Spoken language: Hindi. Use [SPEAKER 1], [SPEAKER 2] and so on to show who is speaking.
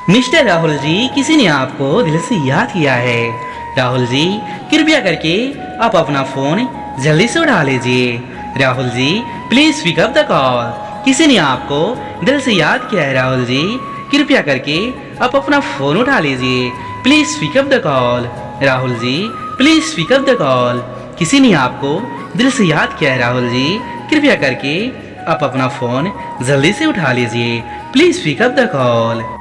[SPEAKER 1] मिस्टर राहुल जी, किसी ने आपको दिल से याद किया है। राहुल जी, कृपया करके आप अपना फोन जल्दी से उठा लीजिए। Rahul ji, please pick up the call. किसी ने आपको दिल से याद किया है राहुल जी, कृपया करके आप अपना फोन उठा लीजिए। Please pick up the call. Rahul ji, please pick up the call. किसी ने आपको दिल से याद किया है राहुल जी, कृपया करके आप अपना फोन जल्दी से उठा लीजिए। Please pick up the call.